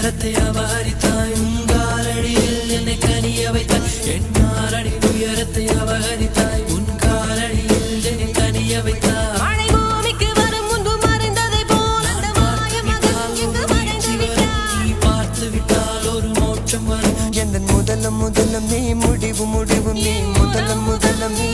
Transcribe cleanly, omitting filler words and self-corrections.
துயரத்தை அபகரித்தாய் உன் காலடியில் என்னை கனிய வைத்தாய் என் மாரடி துயரத்தை அபகரித்தாய் உன் காலடியில் என்னை கனிய வைத்தாய் மழை பூமிக்கு வரும் முன்பு மறைந்ததை போல் அந்த மாயமகன் எங்கு மறைந்து விட்டாய் நீ பார்த்து விட்டால் ஒரு மோட்சம் வரும் எந்த முதலம் நீ முடிவு நீ முதலம் நீ